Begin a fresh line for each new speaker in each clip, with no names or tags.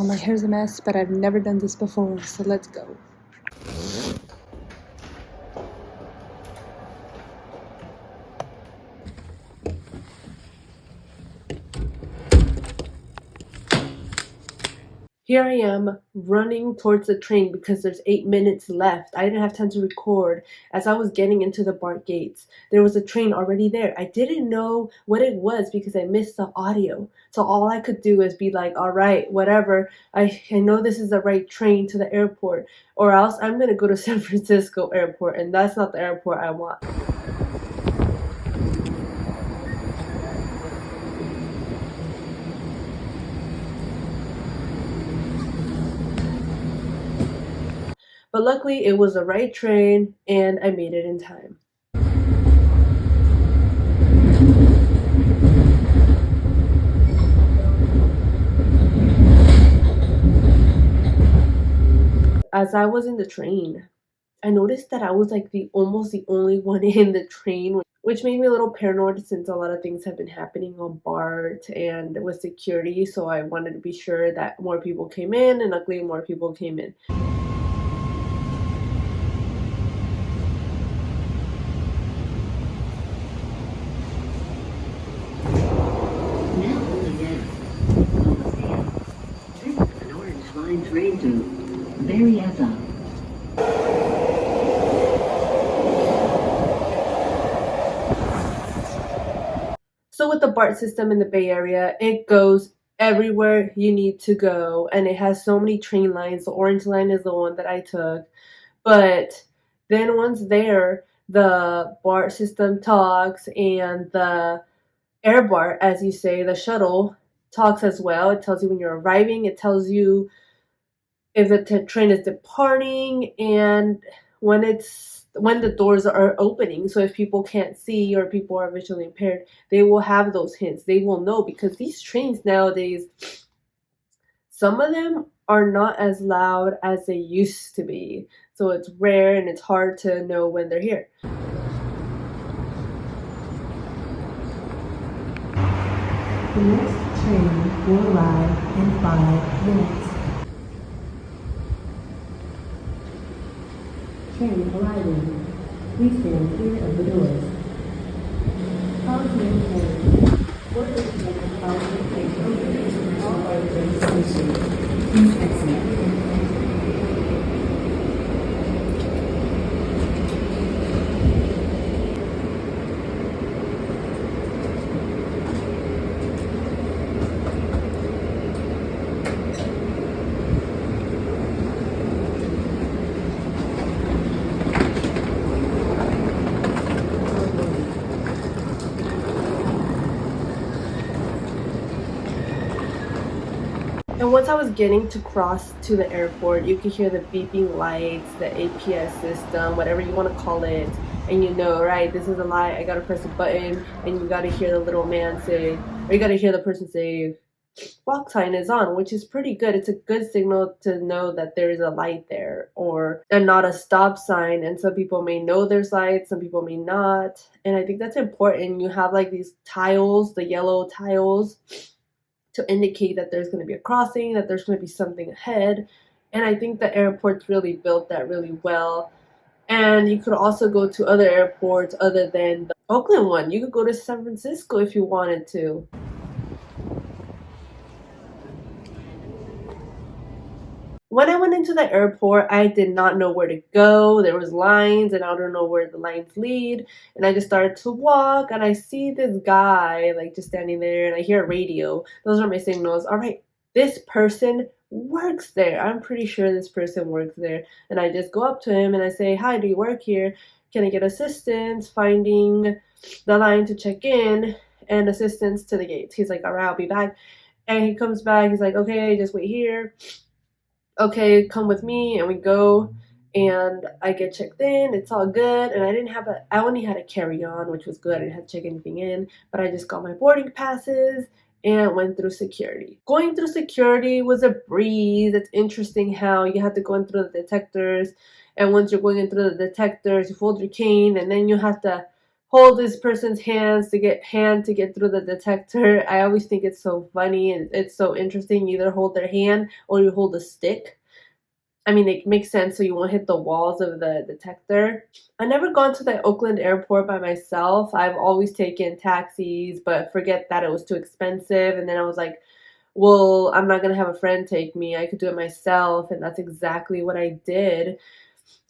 Well, my hair's a mess, but I've never done this before, so let's go. Here I am running towards the train because there's 8 minutes left. I didn't have time to record. As I was getting into the BART gates, there was a train already there. I didn't know what it was because I missed the audio. So all I could do is be like, all right, whatever. I know this is the right train to the airport, or else I'm going to go to San Francisco airport, and that's not the airport I want. But luckily, it was the right train, and I made it in time. As I was in the train, I noticed that I was like almost the only one in the train, which made me a little paranoid since a lot of things have been happening on BART and with security. So I wanted to be sure that more people came in, and luckily more people came in.
Now only there. Take an orange line train to Marietta.
So with the BART system in the Bay Area, it goes everywhere you need to go, and it has so many train lines. The orange line is the one that I took, but then once there, the BART system talks, and the Air BART, as you say, the shuttle talks as well. It tells you when you're arriving. It tells you if the train is departing, and when the doors are opening. So if people can't see or people are visually impaired, they will have those hints. They will know because these trains nowadays, some of them are not as loud as they used to be. So it's rare and it's hard to know when they're here.
The next train will arrive in 5 minutes. Train arriving. Please stand clear of the doors. Policy train. What is the next policy train? All right, station. Please exit.
And once I was getting to cross to the airport, you could hear the beeping lights, the APS system, whatever you want to call it. And you know, right, this is a light, I gotta press a button, and you gotta hear the little man say, or you gotta hear the person say, walk sign is on, which is pretty good. It's a good signal to know that there is a light there, or and not a stop sign. And some people may know there's lights, some people may not. And I think that's important. You have like these tiles, the yellow tiles, to indicate that there's going to be a crossing, that there's going to be something ahead. And I think the airports really built that really well. And you could also go to other airports other than the Oakland one. You could go to San Francisco if you wanted to. When I went into the airport, I did not know where to go. There was lines, and I don't know where the lines lead. And I just started to walk, and I see this guy like just standing there, and I hear a radio. Those are my signals. All right, this person works there. I'm pretty sure this person works there. And I just go up to him and I say, "Hi, do you work here? Can I get assistance finding the line to check in and assistance to the gates?" He's like, "All right, I'll be back." And he comes back. He's like, "Okay, just wait here. Okay, come with me," and we go, and I get checked in. It's all good, and I only had a carry-on, which was good. I didn't have to check anything in, but I just got my boarding passes and went through security. Going through security was a breeze. It's interesting how you have to go in through the detectors, and once you're going in through the detectors, you fold your cane, and then you have to hold this person's hand to get through the detector. I always think it's so funny and it's so interesting. You either hold their hand or you hold a stick. I mean, it makes sense so you won't hit the walls of the detector. I never gone to the Oakland airport by myself. I've always taken taxis, but forget that it was too expensive. And then I was like, well, I'm not gonna have a friend take me. I could do it myself, and that's exactly what I did.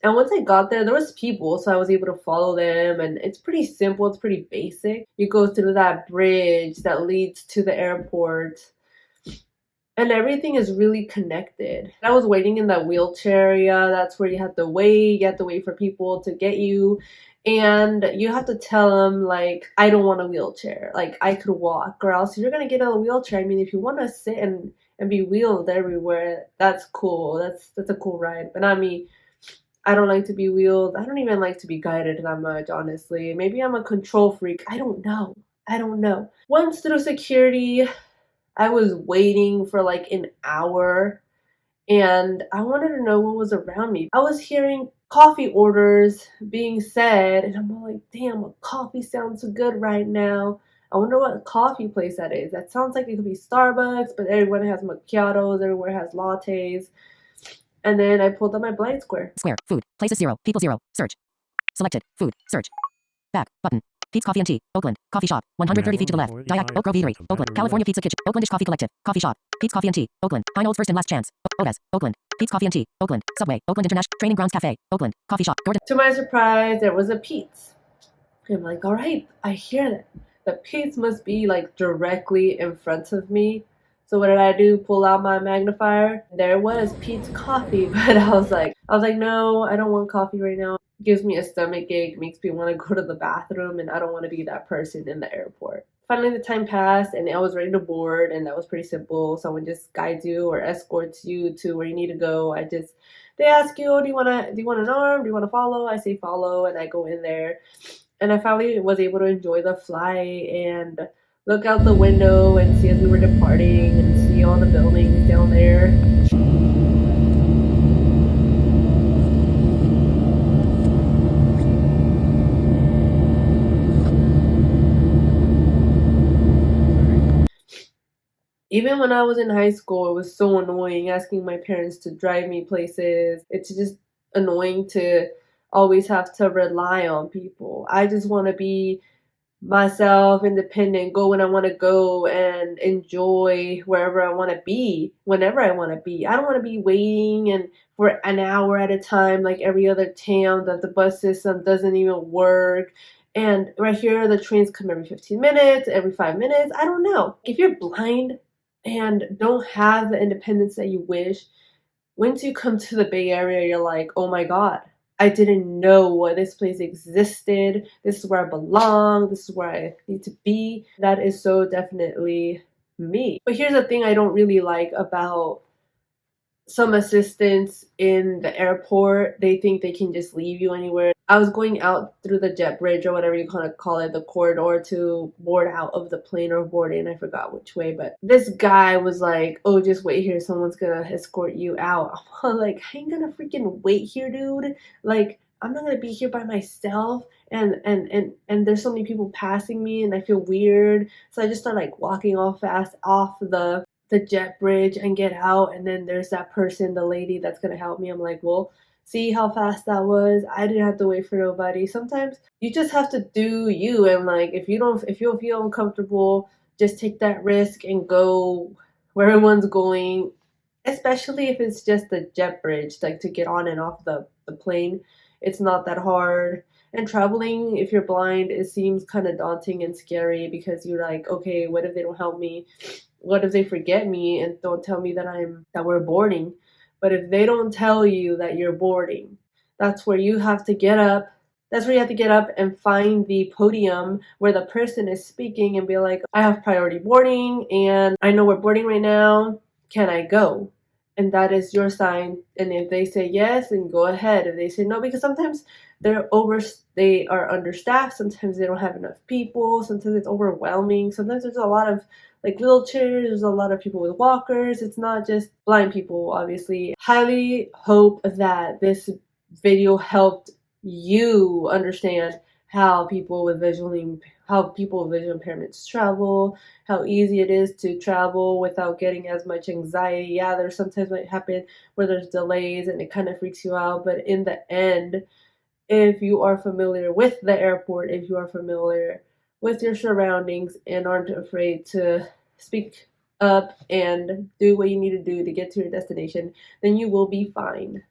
And once I got there, there was people, so I was able to follow them, and it's pretty simple. It's pretty basic. You go through that bridge that leads to the airport, and everything is really connected. I was waiting in that wheelchair area. That's where you have to wait. You have to wait for people to get you. And you have to tell them, like, I don't want a wheelchair. Like, I could walk, or else you're going to get a wheelchair. I mean, if you want to sit and be wheeled everywhere, that's cool. That's a cool ride. But not me. I don't like to be wheeled. I don't even like to be guided that much, honestly. Maybe I'm a control freak. I don't know. I don't know. Once through security, I was waiting for like an hour and I wanted to know what was around me. I was hearing coffee orders being said, and I'm all like, damn, a coffee sounds so good right now. I wonder what coffee place that is. That sounds like it could be Starbucks, but everyone has macchiatos, everywhere has lattes. And then I pulled up my blind square.
Square. Food. Places 0. People 0. Search. Selected. Food. Search. Back. Button. Pete's Coffee and Tea. Oakland. Coffee shop. 130 feet to the left. Oak Grove Eatery. Oakland. California Pizza Kitchen. Oaklandish Coffee Collective. Coffee shop. Pete's Coffee and Tea. Oakland. Pine Old's First and Last Chance. Odes. Oakland. Pete's Coffee and Tea. Oakland. Subway. Oakland International. Training Grounds Cafe. Oakland. Coffee shop. Gordon.
To my surprise, there was a Pete's. I'm like, all right, I hear that. The Pete's must be like directly in front of me. So what did I do? Pull out my magnifier. There was Pete's Coffee, but I was like, no, I don't want coffee right now. It gives me a stomach ache, makes me want to go to the bathroom, and I don't want to be that person in the airport. Finally, the time passed, and I was ready to board, and that was pretty simple. Someone just guides you or escorts you to where you need to go. They ask you, do you want an arm? Do you want to follow? I say follow, and I go in there. And I finally was able to enjoy the flight and look out the window and see as we were departing and see all the buildings down there. Even when I was in high school, it was so annoying asking my parents to drive me places. It's just annoying to always have to rely on people. I just want to be myself, independent, go when I want to go and enjoy wherever I want to be, whenever I want to be. I don't want to be waiting and for an hour at a time like every other town that the bus system doesn't even work. And right here, the trains come every 15 minutes, every 5 minutes. I don't know. If you're blind and don't have the independence that you wish, once you come to the Bay Area, you're like, oh my God, I didn't know this place existed. This is where I belong. This is where I need to be. That is so definitely me. But here's the thing I don't really like about some assistants in the airport. They think they can just leave you anywhere. I was going out through the jet bridge or whatever you kind of call it, the corridor to board out of the plane or boarding. I forgot which way, but this guy was like, oh, just wait here. Someone's gonna escort you out. I'm like, I ain't gonna freaking wait here, dude. Like, I'm not gonna be here by myself and there's so many people passing me and I feel weird. So I just start like walking all fast off the jet bridge and get out, and then there's that person, the lady that's gonna help me. I'm like, well, see how fast that was? I didn't have to wait for nobody. Sometimes you just have to do you, and like if you feel uncomfortable, just take that risk and go where everyone's going, especially if it's just the jet bridge, like to get on and off the plane. It's not that hard. And traveling, if you're blind, it seems kind of daunting and scary because you're like, okay, what if they don't help me? What if they forget me and don't tell me that we're boarding? But if they don't tell you that you're boarding, that's where you have to get up. That's where you have to get up and find the podium where the person is speaking and be like, I have priority boarding and I know we're boarding right now. Can I go? And that is your sign. And if they say yes, then go ahead. If they say no, because sometimes they are understaffed. Sometimes they don't have enough people. Sometimes it's overwhelming. Sometimes there's a lot of like wheelchairs. There's a lot of people with walkers. It's not just blind people, obviously. Highly hope that this video helped you understand how people with visual impairments travel, how easy it is to travel without getting as much anxiety. Yeah, there's sometimes might happen where there's delays and it kind of freaks you out, but in the end, if you are familiar with the airport, if you are familiar with your surroundings and aren't afraid to speak up and do what you need to do to get to your destination, then you will be fine.